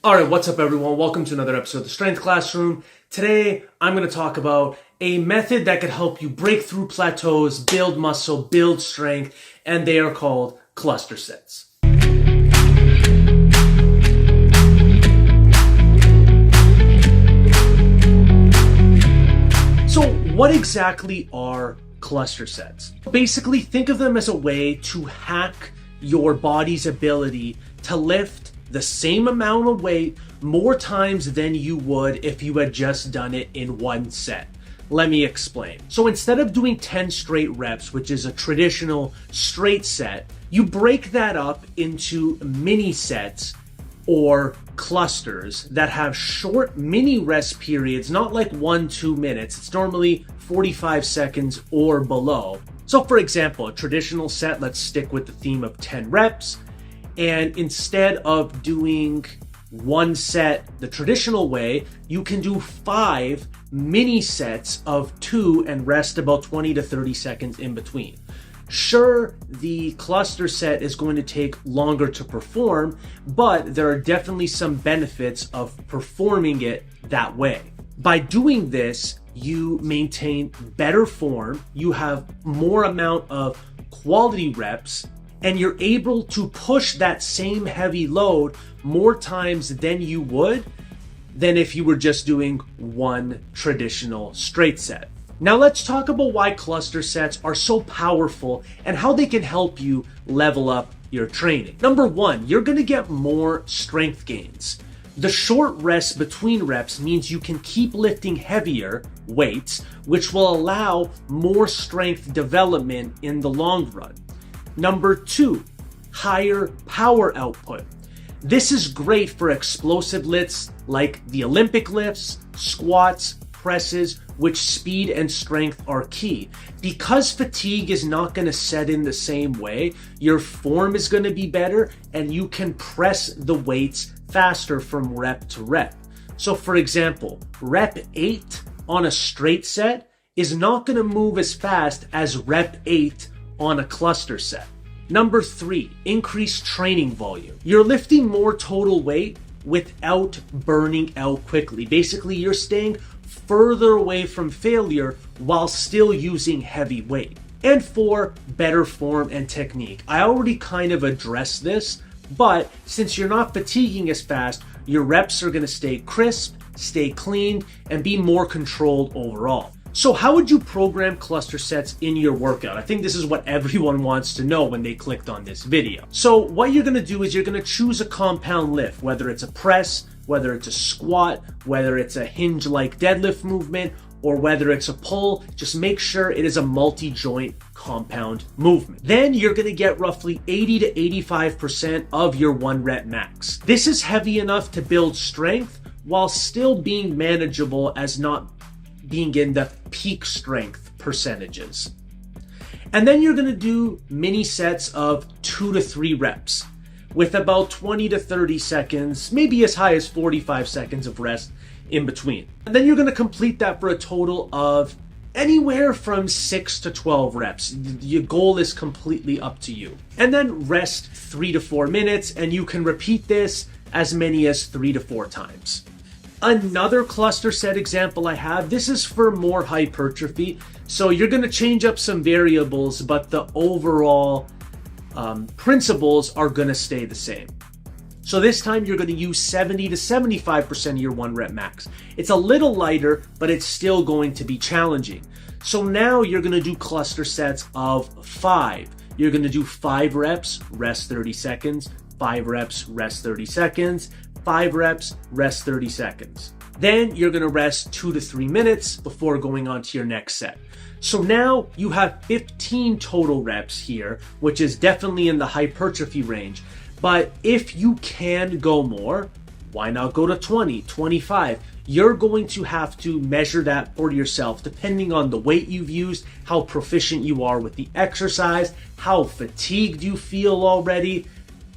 All right, what's up everyone? Welcome to another episode of the Strength Classroom. Today, I'm going to talk about a method that could help you break through plateaus, build muscle, build strength, and they are called cluster sets. So what exactly are cluster sets? Basically, think of them as a way to hack your body's ability to lift the same amount of weight more times than you would if you had just done it in one set. Let me explain. So instead of doing 10 straight reps, which is a traditional straight set, you break that up into mini sets or clusters that have short mini rest periods, not like 1-2 minutes. It's normally 45 seconds or below. So for example, a traditional set, let's stick with the theme of 10 reps. And instead of doing one set the traditional way, you can do 5 mini sets of 2 and rest about 20 to 30 seconds in between. Sure, the cluster set is going to take longer to perform, but there are definitely some benefits of performing it that way. By doing this, you maintain better form, you have more amount of quality reps, and you're able to push that same heavy load more times than you would than if you were just doing one traditional straight set. Now let's talk about why cluster sets are so powerful and how they can help you level up your training. Number one, you're gonna get more strength gains. The short rest between reps means you can keep lifting heavier weights, which will allow more strength development in the long run. Number two, higher power output. This is great for explosive lifts like the Olympic lifts, squats, presses, which speed and strength are key. Because fatigue is not going to set in the same way, your form is going to be better and you can press the weights faster from rep to rep. So for example, rep 8 on a straight set is not going to move as fast as rep 8 on a cluster set. Number 3, increased training volume. You're lifting more total weight without burning out quickly. Basically, you're staying further away from failure while still using heavy weight. And 4, better form and technique. I already kind of addressed this, but since you're not fatiguing as fast, your reps are going to stay crisp, stay clean, and be more controlled overall. So how would you program cluster sets in your workout? I think this is what everyone wants to know when they clicked on this video. So what you're gonna do is you're gonna choose a compound lift, whether it's a press, whether it's a squat, whether it's a hinge-like deadlift movement, or whether it's a pull. Just make sure it is a multi-joint compound movement. Then you're gonna get roughly 80 to 85% of your 1 rep max. This is heavy enough to build strength while still being manageable as not being in the peak strength percentages. And then you're gonna do mini sets of 2 to 3 reps with about 20 to 30 seconds, maybe as high as 45 seconds of rest in between. And then you're gonna complete that for a total of anywhere from 6 to 12 reps. Your goal is completely up to you. And then rest 3 to 4 minutes, and you can repeat this as many as 3 to 4 times. Another cluster set example I have, this is for more hypertrophy. So you're going to change up some variables, but the overall principles are going to stay the same. So this time you're going to use 70 to 75% of your 1 rep max. It's a little lighter, but it's still going to be challenging. So now you're going to do cluster sets of 5. You're going to do 5 reps, rest 30 seconds, 5 reps, rest 30 seconds, 5 reps, rest 30 seconds. Then you're gonna rest 2 to 3 minutes before going on to your next set. So now you have 15 total reps here, which is definitely in the hypertrophy range. But if you can go more, why not go to 20, 25? You're going to have to measure that for yourself depending on the weight you've used, how proficient you are with the exercise, how fatigued you feel already.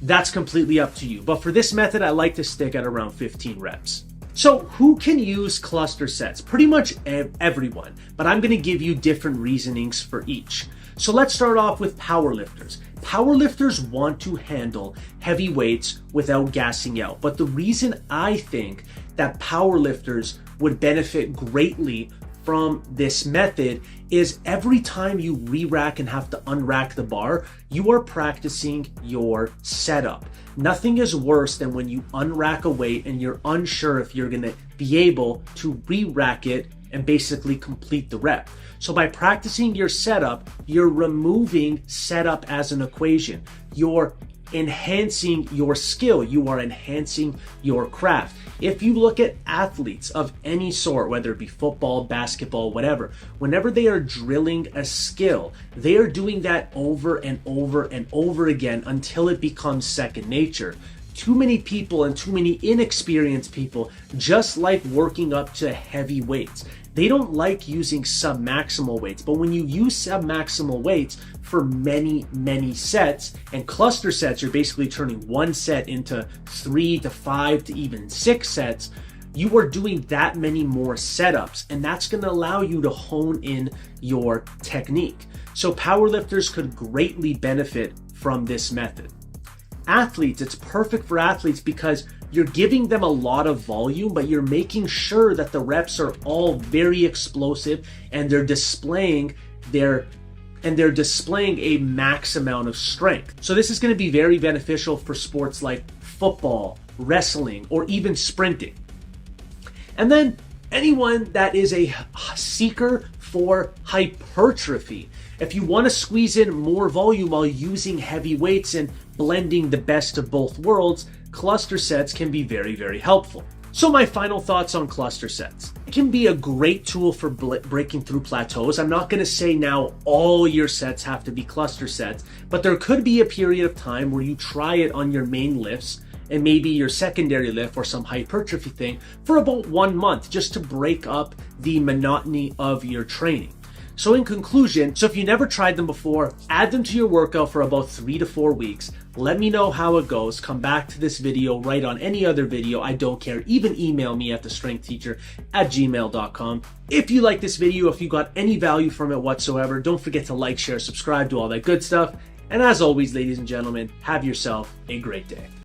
That's completely up to you. But for this method, I like to stick at around 15 reps. So who can use cluster sets? Pretty much everyone, but I'm gonna give you different reasonings for each. So let's start off with powerlifters. Powerlifters want to handle heavy weights without gassing out. But the reason I think that powerlifters would benefit greatly from this method is every time you re-rack and have to unrack the bar, you are practicing your setup. Nothing is worse than when you unrack a weight and you're unsure if you're gonna be able to re-rack it and basically complete the rep. So by practicing your setup, you're removing setup as an equation. You're enhancing your skill. You are enhancing your craft. If you look at athletes of any sort, whether it be football, basketball, whatever, whenever they are drilling a skill, they are doing that over and over and over again until it becomes second nature. Too many people and too many inexperienced people just like working up to heavy weights. They don't like using submaximal weights, but when you use submaximal weights for many, many sets, and cluster sets, you're basically turning one set into 3 to 5 to even 6 sets, you are doing that many more setups, and that's going to allow you to hone in your technique. So powerlifters could greatly benefit from this method. Athletes, it's perfect for athletes because you're giving them a lot of volume, but you're making sure that the reps are all very explosive and they're displaying a max amount of strength. So this is going to be very beneficial for sports like football, wrestling, or even sprinting. And then anyone that is a seeker for hypertrophy. If you want to squeeze in more volume while using heavy weights and blending the best of both worlds, cluster sets can be very, very helpful. So my final thoughts on cluster sets. It can be a great tool for breaking through plateaus. I'm not going to say now all your sets have to be cluster sets, but there could be a period of time where you try it on your main lifts and maybe your secondary lift or some hypertrophy thing for about 1 month just to break up the monotony of your training. So in conclusion, if you never tried them before, add them to your workout for about 3 to 4 weeks. Let me know how it goes. Come back to this video, write on any other video. I don't care. Even email me at thestrengthteacher@gmail.com. If you like this video, if you got any value from it whatsoever, don't forget to like, share, subscribe, do all that good stuff. And as always, ladies and gentlemen, have yourself a great day.